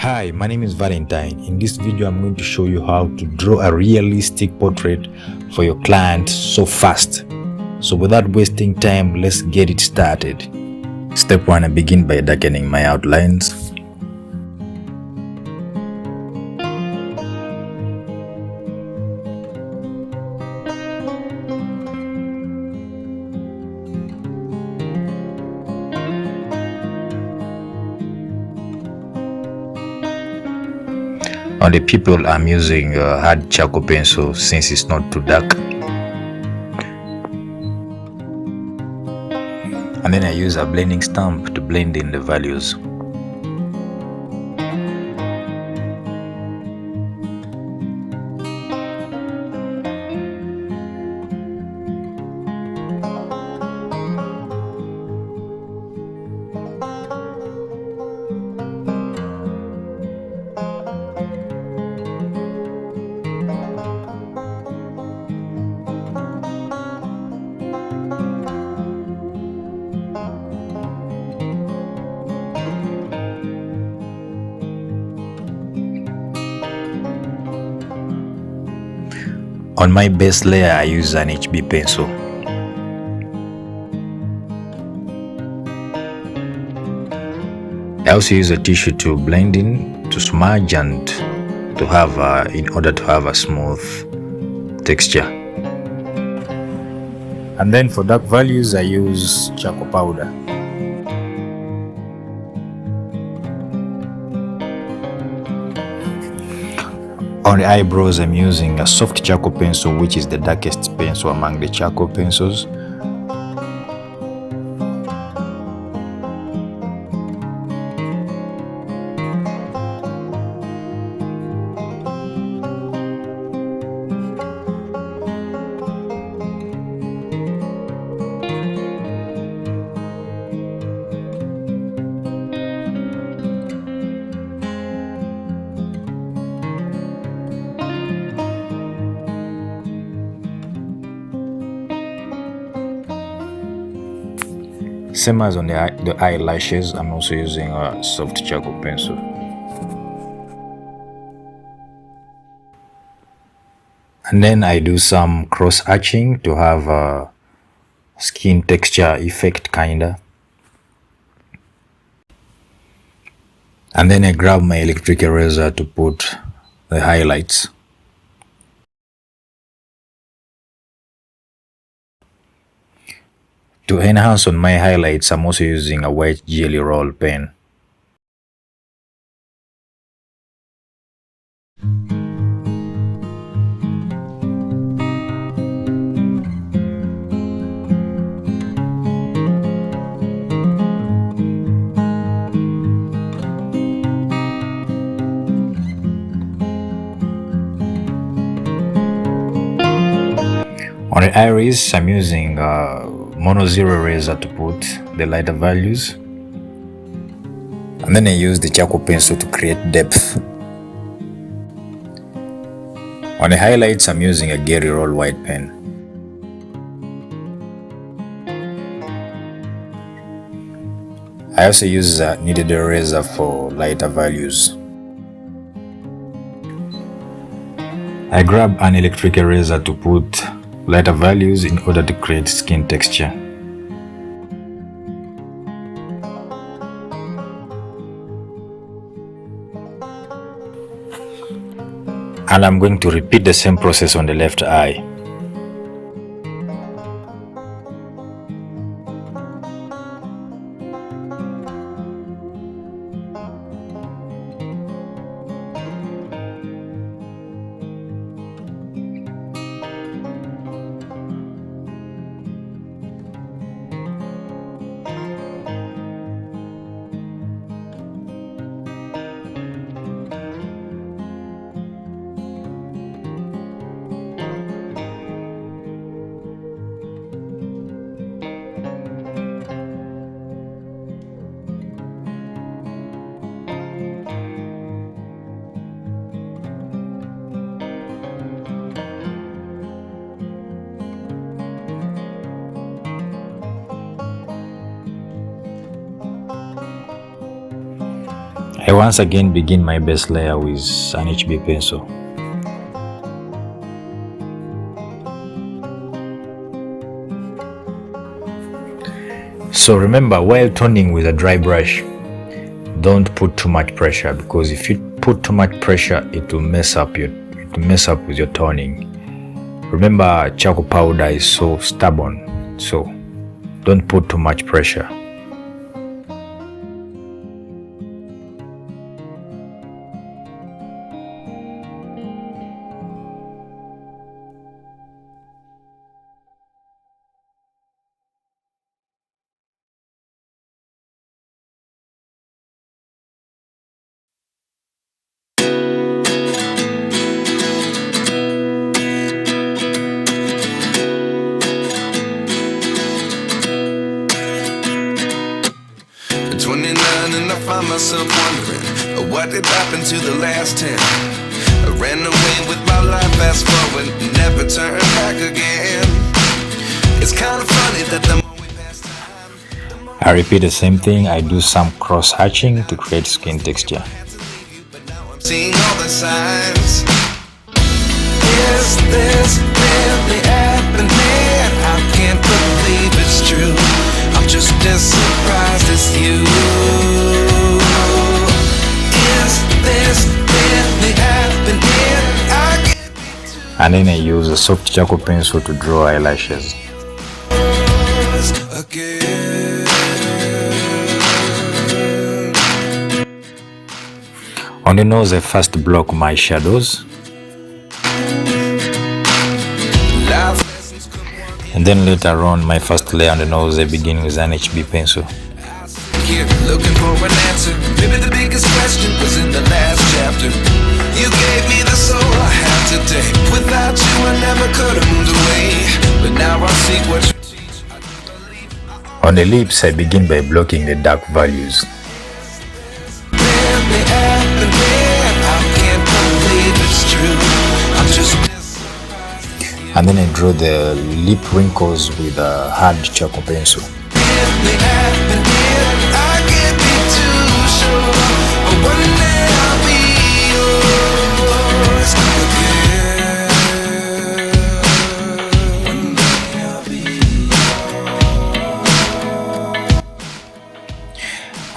Hi, my name is Valentine. In this video, I'm going to show you how to draw a realistic portrait for your client so fast. So without wasting time, let's get it started. Step 1, I begin by darkening my outlines. On the pupil, I'm using a hard charcoal pencil since it's not too dark. And then I use a blending stump to blend in the values. On my base layer, I use an HB pencil. I also use a tissue to blend in, to smudge, and to have in order to have a smooth texture. And then for dark values, I use charcoal powder. On the eyebrows, I'm using a soft charcoal pencil, which is the darkest pencil among the charcoal pencils. Same as on the eyelashes, I'm also using a soft charcoal pencil. And then I do some cross hatching to have a skin texture effect kinda. And then I grab my electric eraser to put the highlights. To enhance on my highlights, I'm also using a white jelly roll pen. On the iris, I'm using mono zero eraser to put the lighter values. And then I use the charcoal pencil to create depth. On the highlights, I'm using a Gary Roll white pen. I also use a kneaded eraser for lighter values. I grab an electric eraser to put lighter values in order to create skin texture. And I'm going to repeat the same process on the left eye. I once again begin my base layer with an HB pencil. So remember, while toning with a dry brush, don't put too much pressure, because if you put too much pressure, it will mess up with your toning. Remember, charcoal powder is so stubborn, so don't put too much pressure. Myself wondering what did happen to the last 10. I ran away with my life, fast forward, never turn back again. It's kind of funny that the more we pass time, I repeat the same thing. I do some cross hatching to create skin texture. but now I'm seeing all the signs. Is this really happening? I can't believe it's true. I'm just as surprised as you. And then I use a soft charcoal pencil to draw eyelashes. On the nose, I first block my shadows, and then later on, my first layer on the nose, I begin with an HB pencil. Looking for an answer. Maybe the biggest question was in the last chapter. You gave me the soul I have today. Without you I never could have moved away. But now I see what you teach. On the lips, I begin by blocking the dark values. And then I draw the lip wrinkles with a hard charcoal pencil.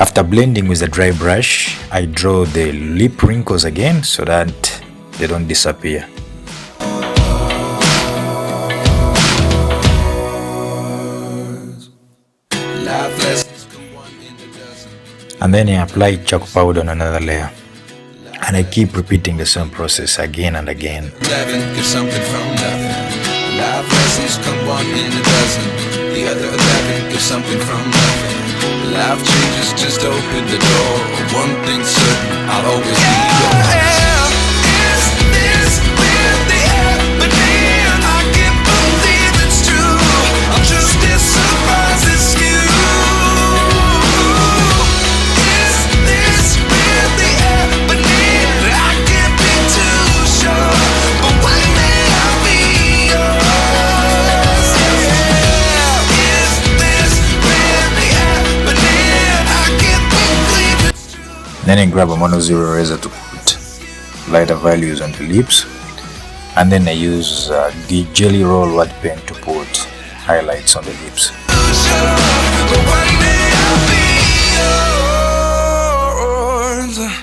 After blending with a dry brush, I draw the lip wrinkles again so that they don't disappear. And then I apply charcoal powder on another layer. And I keep repeating the same process again and again. 11, give something from nothing. Life lessons come one in a dozen. The other 11, give something from nothing. Life changes, just open the door. One thing's certain, I'll always be yours. Is this really happening? I can't believe it's true. I'm just as surprised as you. Is this really happening? I can't be too sure, but one day I'll be yours. Is this really happening? I can't believe it's true. Then I grab a mono zero eraser to put lighter values on the lips. And then I use the jelly roll word pen to put highlights on the lips. But one day I'll be yours.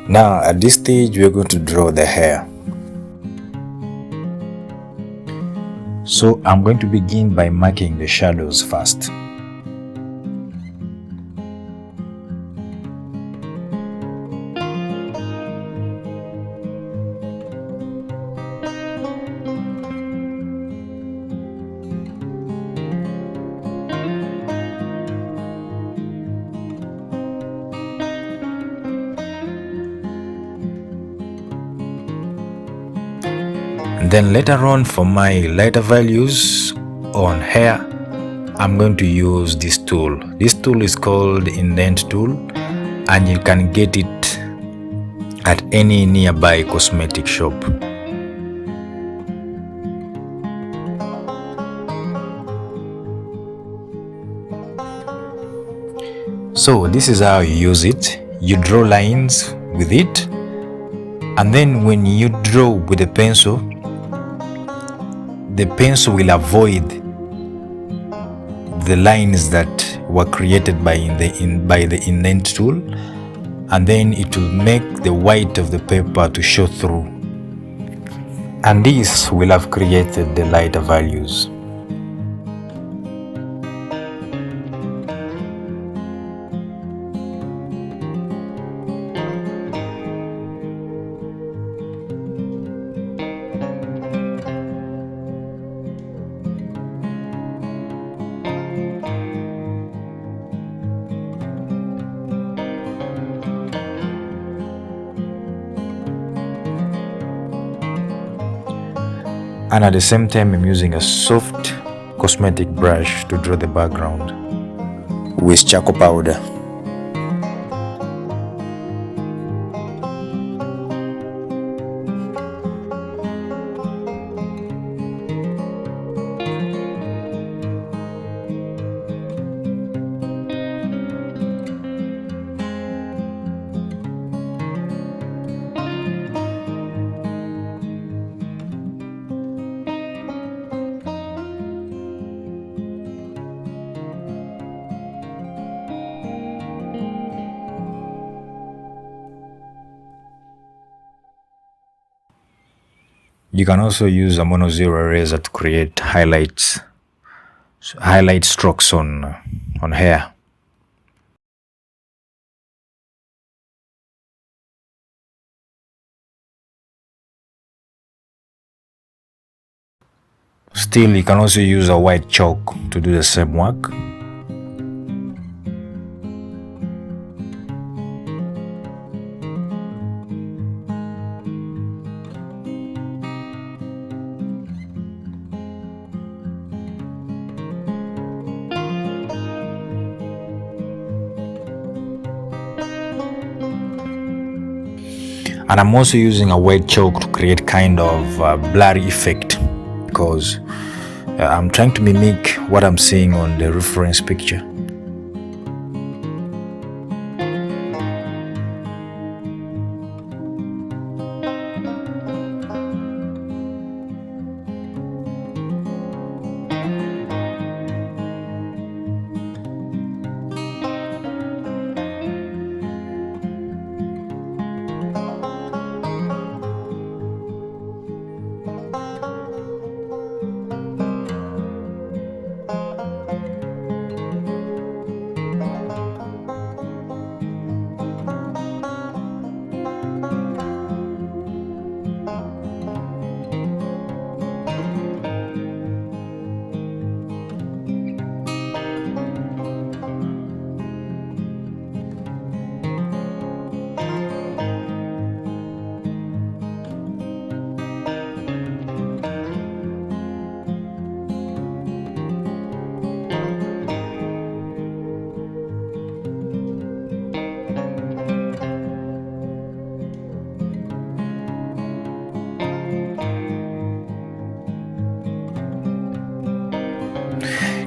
Now at this stage, we're going to draw the hair. So I'm going to begin by marking the shadows first. Then later on, for my lighter values on hair, I'm going to use this tool. This tool is called indent tool, and you can get it at any nearby cosmetic shop. So this is how you use it. You draw lines with it, and then when you draw with the pencil will avoid the lines that were created by the indent tool, and then it will make the white of the paper to show through, and this will have created the lighter values. And at the same time, I'm using a soft cosmetic brush to draw the background with charcoal powder. You can also use a mono zero eraser to create highlight strokes on hair. Still, you can also use a white chalk to do the same work. And I'm also using a white chalk to create kind of a blurry effect, because I'm trying to mimic what I'm seeing on the reference picture.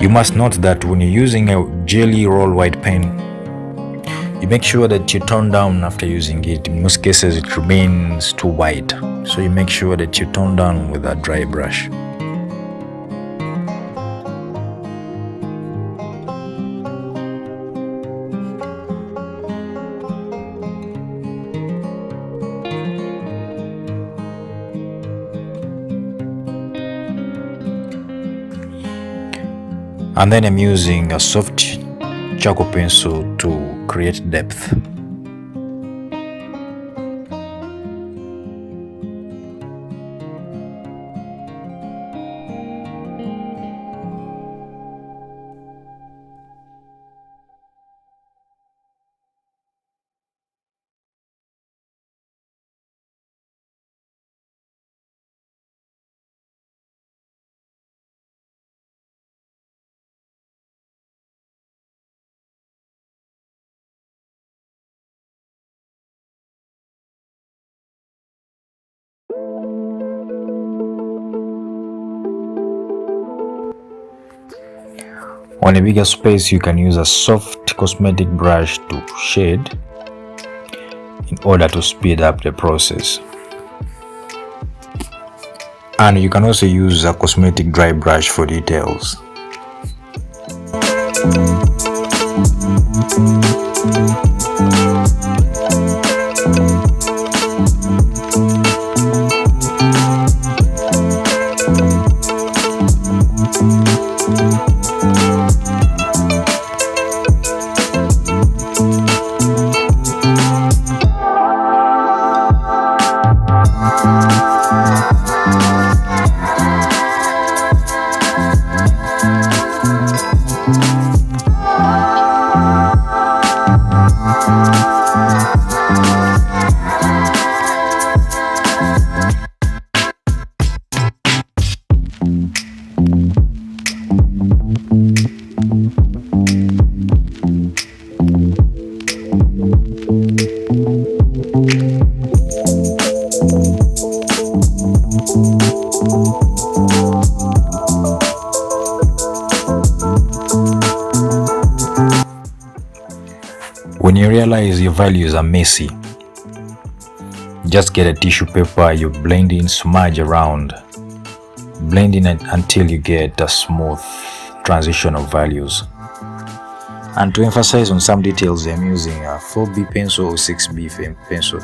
You must note that when you're using a jelly roll white pen, you make sure that you tone down after using it. In most cases, it remains too white, so you make sure that you tone down with a dry brush. And then I'm using a soft charcoal pencil to create depth. On a bigger space, you can use a soft cosmetic brush to shade in order to speed up the process. And you can also use a cosmetic dry brush for details. When you realize your values are messy, just get a tissue paper, you blend in, smudge around, blend in until you get a smooth transition of values. And to emphasize on some details, I'm using a 4B pencil or 6B pencil.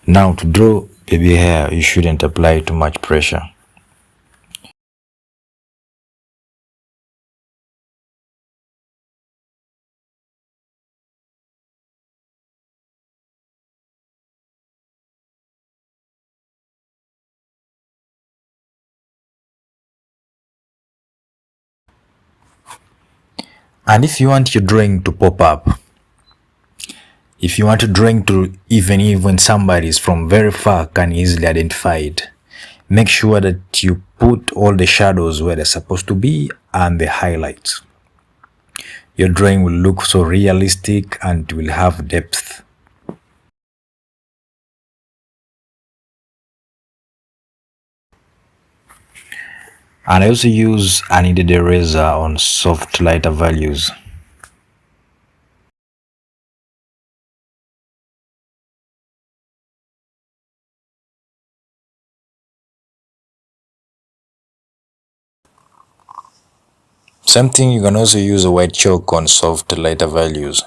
Now to draw baby hair, you shouldn't apply too much pressure. And if you want your drawing to pop up, if you want your drawing to even somebody is from very far can easily identify it, make sure that you put all the shadows where they're supposed to be and the highlights. Your drawing will look so realistic and will have depth. And I also use a kneaded eraser on soft lighter values. Same thing, you can also use a white chalk on soft lighter values.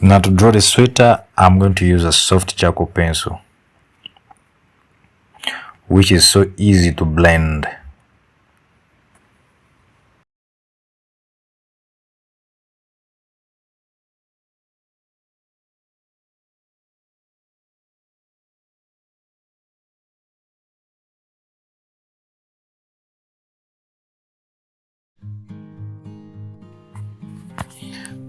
Now to draw the sweater, I'm going to use a soft charcoal pencil, which is so easy to blend.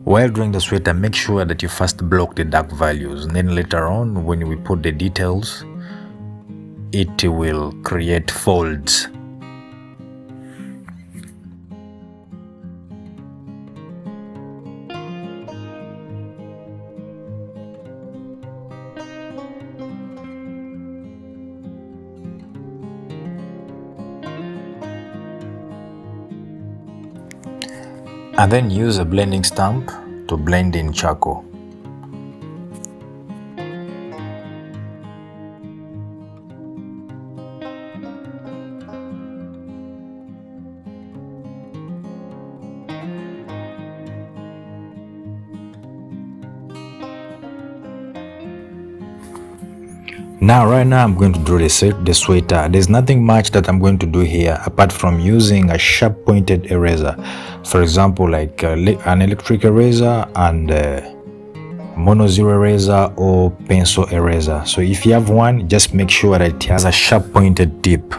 While drawing the sweater, make sure that you first block the dark values, and then later on when we put the details, it will create folds. And then use a blending stump to blend in charcoal. Right now I'm going to draw the sweater. There's nothing much that I'm going to do here apart from using a sharp pointed eraser. For example, like an electric eraser and mono zero eraser or pencil eraser. So if you have one, just make sure that it has a sharp pointed tip.